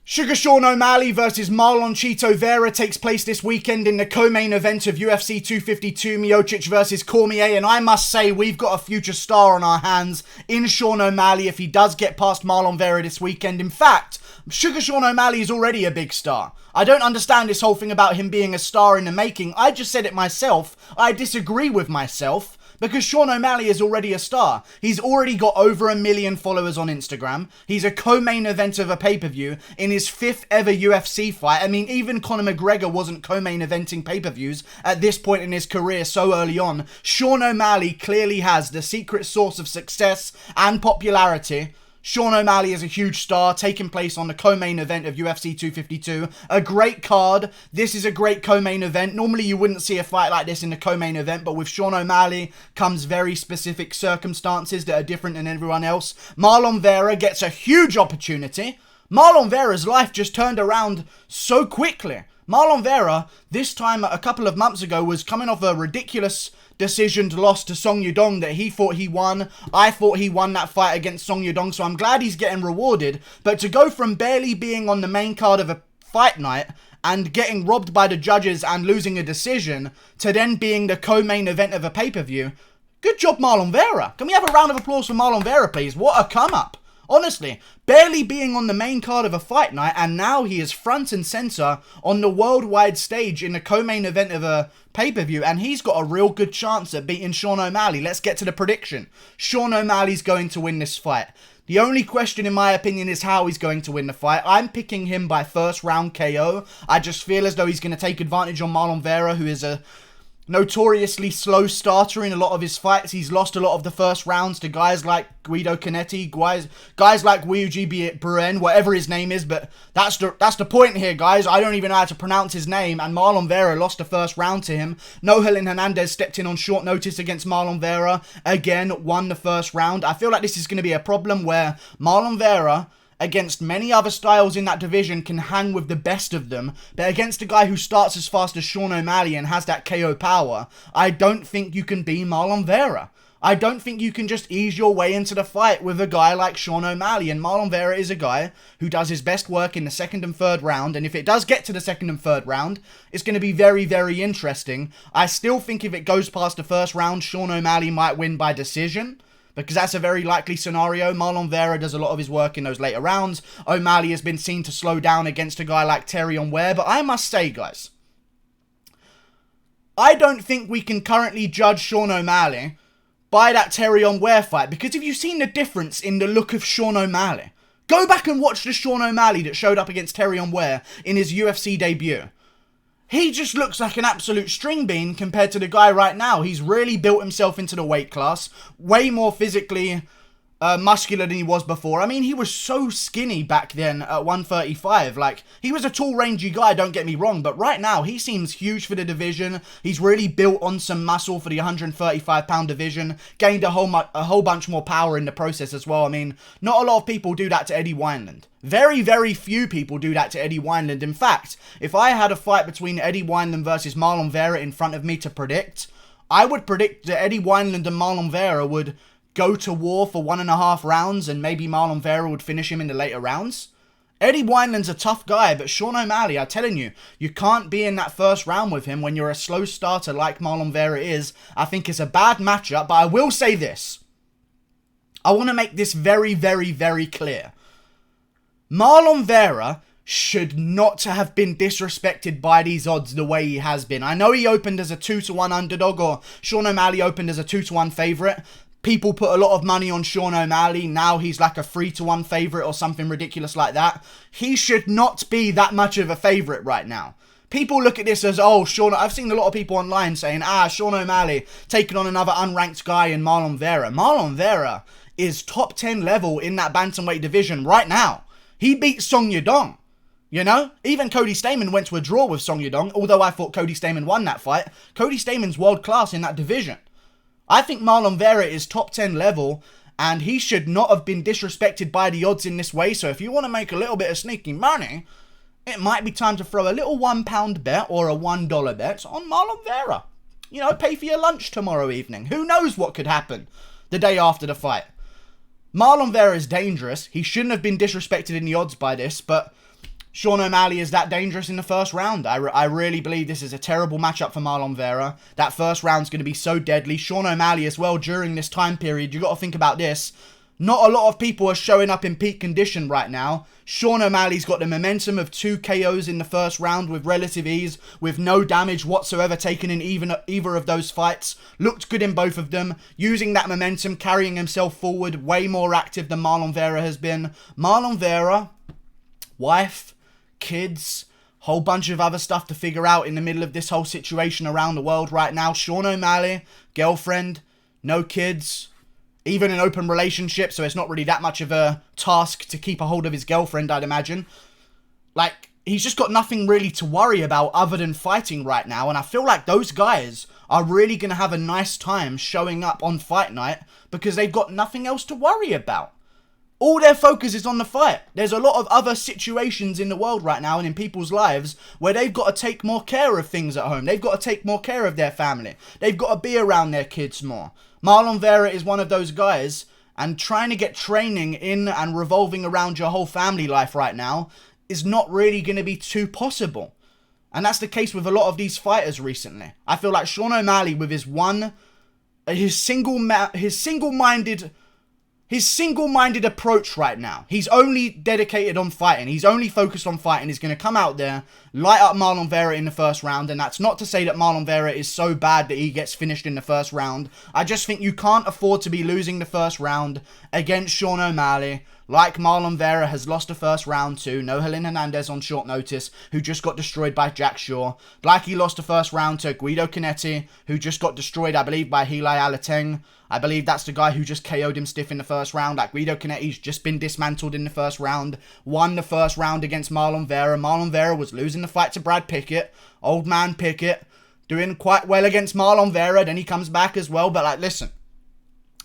Sugar Sean O'Malley versus Marlon Cheeto Vera takes place this weekend in the co-main event of UFC 252, Miocic versus Cormier, and I must say we've got a future star on our hands in Sean O'Malley if he does get past Marlon Vera this weekend. In fact, Sugar Sean O'Malley is already a big star. I don't understand this whole thing about him being a star in the making. I just said it myself. I disagree with myself. Because Sean O'Malley is already a star. He's already got over 1 million followers on Instagram. He's a co-main event of a pay-per-view in his 5th ever UFC fight. I mean, even Conor McGregor wasn't co-main eventing pay-per-views at this point in his career so early on. Sean O'Malley clearly has the secret source of success and popularity. Sean O'Malley is a huge star, taking place on the co-main event of UFC 252. A great card. This is a great co-main event. Normally you wouldn't see a fight like this in the co-main event, but with Sean O'Malley comes very specific circumstances that are different than everyone else. Marlon Vera gets a huge opportunity. Marlon Vera's life just turned around so quickly. Marlon Vera, this time a couple of months ago, was coming off a ridiculous decisioned loss to Song Yudong that he thought he won. I thought he won that fight against Song Yudong, so I'm glad he's getting rewarded. But to go from barely being on the main card of a fight night and getting robbed by the judges and losing a decision to then being the co-main event of a pay-per-view, good job, Marlon Vera. Can we have a round of applause for Marlon Vera, please? What a come-up. Honestly, barely being on the main card of a fight night, and now he is front and center on the worldwide stage in the co-main event of a pay-per-view, and he's got a real good chance at beating Sean O'Malley. Let's get to the prediction. Sean O'Malley's going to win this fight. The only question, in my opinion, is how he's going to win the fight. I'm picking him by first round KO. I just feel as though he's going to take advantage on Marlon Vera, who is a notoriously slow starter in a lot of his fights. He's lost a lot of the first rounds to guys like Guido Canetti, guys like Wuji Buen, whatever his name is, but that's the point here, guys. I don't even know how to pronounce his name, and Marlon Vera lost the first round to him. Nohelin Hernandez stepped in on short notice against Marlon Vera, again, won the first round. I feel like this is going to be a problem where Marlon Vera, against many other styles in that division, can hang with the best of them, but against a guy who starts as fast as Sean O'Malley and has that KO power, I don't think you can be Marlon Vera. I don't think you can just ease your way into the fight with a guy like Sean O'Malley, and Marlon Vera is a guy who does his best work in the second and third round, and if it does get to the second and third round, it's going to be very, very interesting. I still think if it goes past the first round, Sean O'Malley might win by decision, because that's a very likely scenario. Marlon Vera does a lot of his work in those later rounds. O'Malley has been seen to slow down against a guy like Terrion Ware. But I must say, guys, I don't think we can currently judge Sean O'Malley by that Terrion Ware fight. Because if you've seen the difference in the look of Sean O'Malley, go back and watch the Sean O'Malley that showed up against Terrion Ware in his UFC debut. He just looks like an absolute string bean compared to the guy right now. He's really built himself into the weight class. Way more physically muscular than he was before. I mean, he was so skinny back then at 135. Like, he was a tall, rangy guy, don't get me wrong. But right now, he seems huge for the division. He's really built on some muscle for the 135-pound division. Gained a whole bunch more power in the process as well. I mean, not a lot of people do that to Eddie Wineland. Very, very few people do that to Eddie Wineland. In fact, if I had a fight between Eddie Wineland versus Marlon Vera in front of me to predict, I would predict that Eddie Wineland and Marlon Vera would go to war for 1.5 rounds, and maybe Marlon Vera would finish him in the later rounds. Eddie Wineland's a tough guy, but Sean O'Malley, I'm telling you, you can't be in that first round with him when you're a slow starter like Marlon Vera is. I think it's a bad matchup, but I will say this. I want to make this very, very, very clear. Marlon Vera should not have been disrespected by these odds the way he has been. I know he opened as a 2-1 underdog, or Sean O'Malley opened as a 2-1 favourite. People put a lot of money on Sean O'Malley. Now he's like a 3-1 favourite or something ridiculous like that. He should not be that much of a favourite right now. People look at this as, oh, Sean... I've seen a lot of people online saying, Sean O'Malley taking on another unranked guy in Marlon Vera. Marlon Vera is top 10 level in that bantamweight division right now. He beat Song Yudong. You know? Even Cody Stamann went to a draw with Song Yudong, although I thought Cody Stamann won that fight. Cody Stamann's world class in that division. I think Marlon Vera is top 10 level, and he should not have been disrespected by the odds in this way. So if you want to make a little bit of sneaky money, it might be time to throw a little £1 bet or a $1 bet on Marlon Vera. You know, pay for your lunch tomorrow evening. Who knows what could happen the day after the fight. Marlon Vera is dangerous. He shouldn't have been disrespected in the odds by this, but Sean O'Malley is that dangerous in the first round. I really believe this is a terrible matchup for Marlon Vera. That first round's going to be so deadly. Sean O'Malley as well during this time period. You got to think about this. Not a lot of people are showing up in peak condition right now. Sean O'Malley's got the momentum of 2 KOs in the first round with relative ease, with no damage whatsoever taken in either of those fights. Looked good in both of them, using that momentum, carrying himself forward, way more active than Marlon Vera has been. Marlon Vera, wife, kids, whole bunch of other stuff to figure out in the middle of this whole situation around the world right now. Sean O'Malley, girlfriend, no kids, even an open relationship, so it's not really that much of a task to keep a hold of his girlfriend, I'd imagine. Like, he's just got nothing really to worry about other than fighting right now, and I feel like those guys are really going to have a nice time showing up on fight night because they've got nothing else to worry about. All their focus is on the fight. There's a lot of other situations in the world right now and in people's lives where they've got to take more care of things at home. They've got to take more care of their family. They've got to be around their kids more. Marlon Vera is one of those guys, and trying to get training in and revolving around your whole family life right now is not really going to be too possible. And that's the case with a lot of these fighters recently. I feel like Sean O'Malley with his single-minded approach right now. He's only dedicated on fighting. He's only focused on fighting. He's going to come out there, light up Marlon Vera in the first round. And that's not to say that Marlon Vera is so bad that he gets finished in the first round. I just think you can't afford to be losing the first round against Sean O'Malley. Like Marlon Vera has lost the first round to Nohelin Hernandez on short notice, who just got destroyed by Jack Shaw. Like he lost the first round to Guido Canetti, who just got destroyed, I believe, by Hilai Alateng. I believe that's the guy who just KO'd him stiff in the first round. Like Guido Canetti's just been dismantled in the first round. Won the first round against Marlon Vera. Marlon Vera was losing the fight to Brad Pickett. Old man Pickett. Doing quite well against Marlon Vera. Then he comes back as well. But like, listen.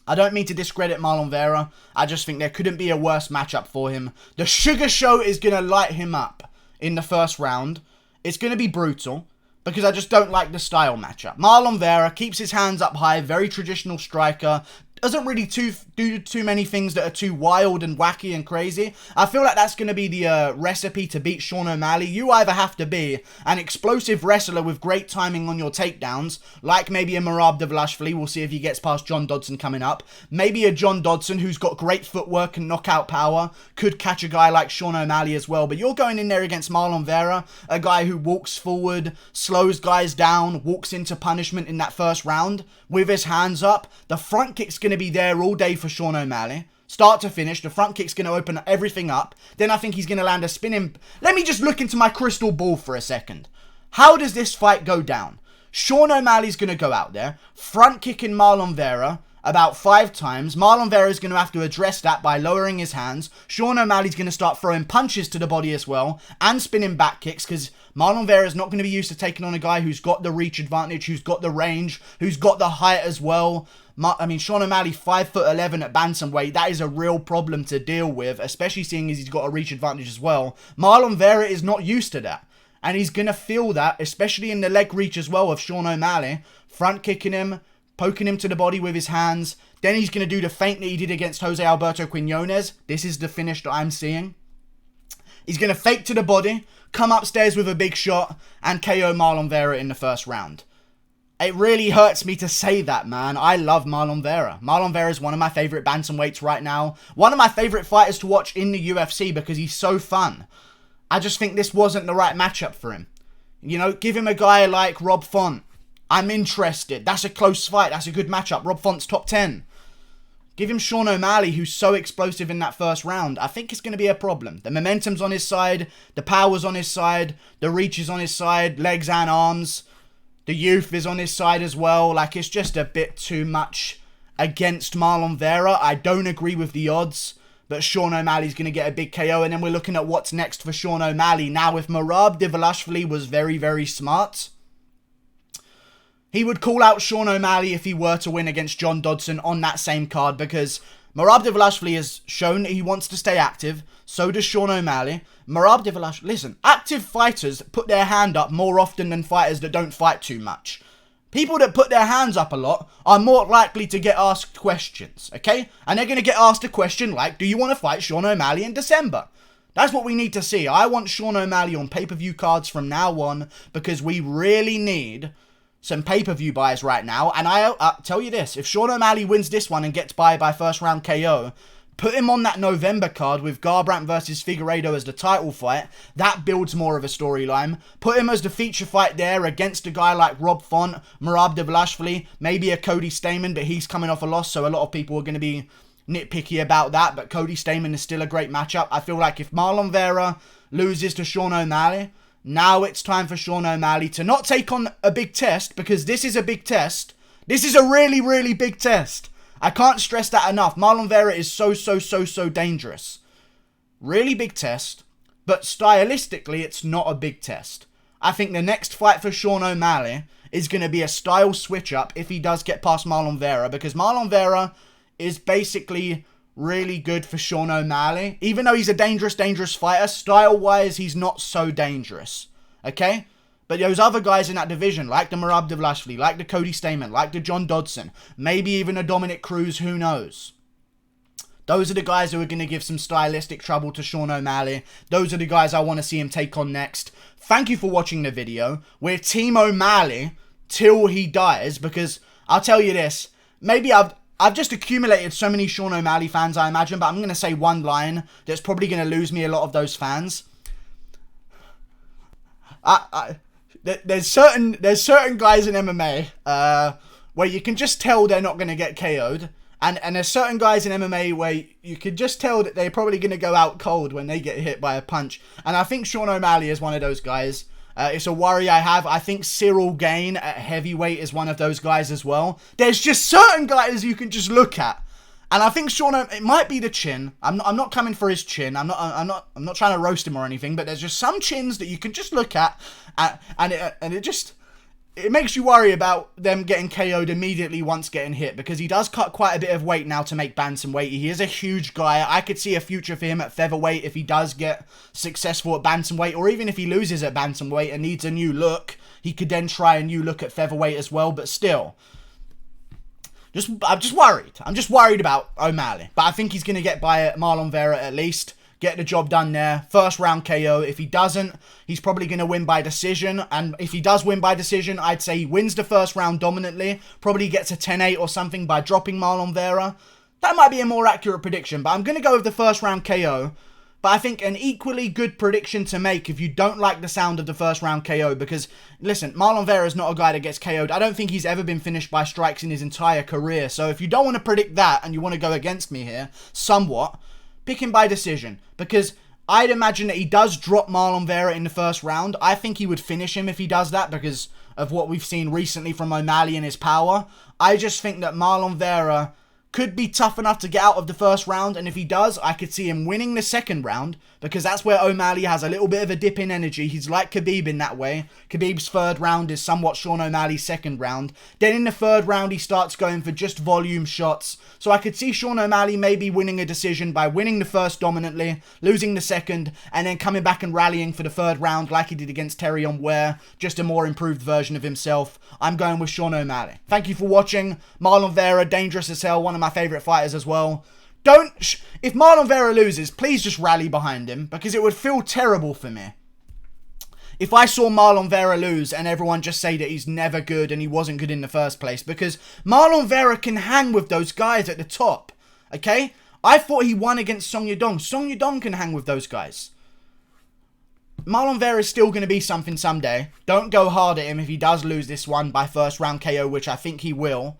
I don't mean to discredit Marlon Vera. I just think there couldn't be a worse matchup for him. The Sugar Show is going to light him up in the first round. It's going to be brutal because I just don't like the style matchup. Marlon Vera keeps his hands up high, very traditional striker. Doesn't really do too many things that are too wild and wacky and crazy. I feel like that's going to be the recipe to beat Sean O'Malley. You either have to be an explosive wrestler with great timing on your takedowns, like maybe a Merab Dvalishvili. We'll see if he gets past John Dodson coming up. Maybe a John Dodson who's got great footwork and knockout power. Could catch a guy like Sean O'Malley as well. But you're going in there against Marlon Vera, a guy who walks forward, slows guys down, walks into punishment in that first round with his hands up. The front kick's going to be there all day for Sean O'Malley. Start to finish, the front kick's going to open everything up. Then I think he's going to land a spinning... Let me just look into my crystal ball for a second. How does this fight go down? Sean O'Malley's going to go out there, front kicking Marlon Vera about 5 times. Marlon Vera is going to have to address that by lowering his hands. Sean O'Malley's going to start throwing punches to the body as well, and spinning back kicks, because Marlon Vera is not going to be used to taking on a guy who's got the reach advantage, who's got the range, who's got the height as well. I mean, Sean O'Malley, 5'11" at bantamweight, that is a real problem to deal with, especially seeing as he's got a reach advantage as well. Marlon Vera is not used to that, and he's going to feel that, especially in the leg reach as well of Sean O'Malley, front kicking him, poking him to the body with his hands. Then he's going to do the feint that he did against Jose Alberto Quinones. This is the finish that I'm seeing. He's going to fake to the body, come upstairs with a big shot, and KO Marlon Vera in the first round. It really hurts me to say that, man. I love Marlon Vera. Marlon Vera is one of my favourite bantamweights right now. One of my favourite fighters to watch in the UFC because he's so fun. I just think this wasn't the right matchup for him. You know, give him a guy like Rob Font. I'm interested. That's a close fight. That's a good matchup. Rob Font's top 10. Give him Sean O'Malley, who's so explosive in that first round. I think it's going to be a problem. The momentum's on his side. The power's on his side. The reach is on his side. Legs and arms. The youth is on his side as well. Like, it's just a bit too much against Marlon Vera. I don't agree with the odds. But Sean O'Malley's going to get a big KO. And then we're looking at what's next for Sean O'Malley. Now, if Merab Dvalishvili was very, very smart, he would call out Sean O'Malley if he were to win against John Dodson on that same card, because Merab Dvalishvili has shown that he wants to stay active. So does Sean O'Malley. Merab Dvalishvili, listen, active fighters put their hand up more often than fighters that don't fight too much. People that put their hands up a lot are more likely to get asked questions, okay? And they're going to get asked a question like, do you want to fight Sean O'Malley in December? That's what we need to see. I want Sean O'Malley on pay-per-view cards from now on because we really need some pay-per-view buys right now. And I tell you this, if Sean O'Malley wins this one and gets by first round KO, put him on that November card with Garbrandt versus Figueiredo as the title fight. That builds more of a storyline. Put him as the feature fight there against a guy like Rob Font, Merab Dvalishvili, maybe a Cody Stamann, but he's coming off a loss, so a lot of people are going to be nitpicky about that, but Cody Stamann is still a great matchup. I feel like if Marlon Vera loses to Sean O'Malley, now it's time for Sean O'Malley to not take on a big test, because this is a big test. This is a really, really big test. I can't stress that enough. Marlon Vera is so dangerous. Really big test, but stylistically, it's not a big test. I think the next fight for Sean O'Malley is going to be a style switch-up if he does get past Marlon Vera, because Marlon Vera is basically really good for Sean O'Malley. Even though he's a dangerous fighter, style-wise, he's not so dangerous. Okay? But those other guys in that division, like the Merab Dvalishvili, like the Cody Stamann, like the John Dodson, maybe even a Dominic Cruz, who knows? Those are the guys who are going to give some stylistic trouble to Sean O'Malley. Those are the guys I want to see him take on next. Thank you for watching the video. We're Team O'Malley till he dies, because I'll tell you this, maybe I've just accumulated so many Sean O'Malley fans, I imagine, but I'm going to say one line that's probably going to lose me a lot of those fans. There's certain guys in MMA where you can just tell they're not going to get KO'd. And there's certain guys in MMA where you could just tell that they're probably going to go out cold when they get hit by a punch. And I think Sean O'Malley is one of those guys. It's a worry I have. I think Cyril Gane at heavyweight is one of those guys as well. There's just certain guys you can just look at. And I think it might be the chin. I'm not coming for his chin. I'm not trying to roast him or anything, but there's just some chins that you can just look at, and it makes you worry about them getting KO'd immediately once getting hit, because he does cut quite a bit of weight now to make bantamweight. He is a huge guy. I could see a future for him at featherweight if he does get successful at bantamweight, or even if he loses at bantamweight and needs a new look, he could then try a new look at featherweight as well. But still, I'm just worried. I'm just worried about O'Malley. But I think he's going to get by Marlon Vera at least. Get the job done there. First round KO. If he doesn't, he's probably going to win by decision. And if he does win by decision, I'd say he wins the first round dominantly. Probably gets a 10-8 or something by dropping Marlon Vera. That might be a more accurate prediction. But I'm going to go with the first round KO. But I think an equally good prediction to make if you don't like the sound of the first round KO. Because, listen, Marlon Vera is not a guy that gets KO'd. I don't think he's ever been finished by strikes in his entire career. So if you don't want to predict that and you want to go against me here, somewhat, pick him by decision. Because I'd imagine that he does drop Marlon Vera in the first round. I think he would finish him if he does that because of what we've seen recently from O'Malley and his power. I just think that Marlon Vera could be tough enough to get out of the first round, and if he does, I could see him winning the second round, because that's where O'Malley has a little bit of a dip in energy. He's like Khabib in that way. Khabib's third round is somewhat Sean O'Malley's second round. Then in the third round, he starts going for just volume shots. So I could see Sean O'Malley maybe winning a decision by winning the first dominantly, losing the second, and then coming back and rallying for the third round like he did against Terrion Ware, just a more improved version of himself. I'm going with Sean O'Malley. Thank you for watching. Marlon Vera, dangerous as hell, one of my favourite fighters as well. If Marlon Vera loses, please just rally behind him, because it would feel terrible for me if I saw Marlon Vera lose and everyone just say that he's never good and he wasn't good in the first place, because Marlon Vera can hang with those guys at the top, okay? I thought he won against Song Yadong. Song Yadong can hang with those guys. Marlon Vera is still going to be something someday. Don't go hard at him if he does lose this one by first round KO, which I think he will.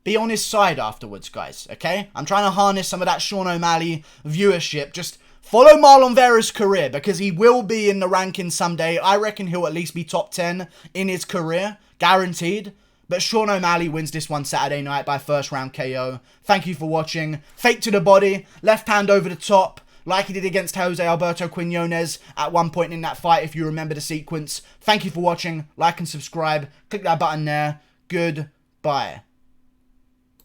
Be on his side afterwards, guys, okay? I'm trying to harness some of that Sean O'Malley viewership. Just follow Marlon Vera's career, because he will be in the rankings someday. I reckon he'll at least be top 10 in his career, guaranteed. But Sean O'Malley wins this one Saturday night by first round KO. Thank you for watching. Fake to the body, left hand over the top, like he did against Jose Alberto Quinones at one point in that fight, if you remember the sequence. Thank you for watching. Like and subscribe. Click that button there. Goodbye.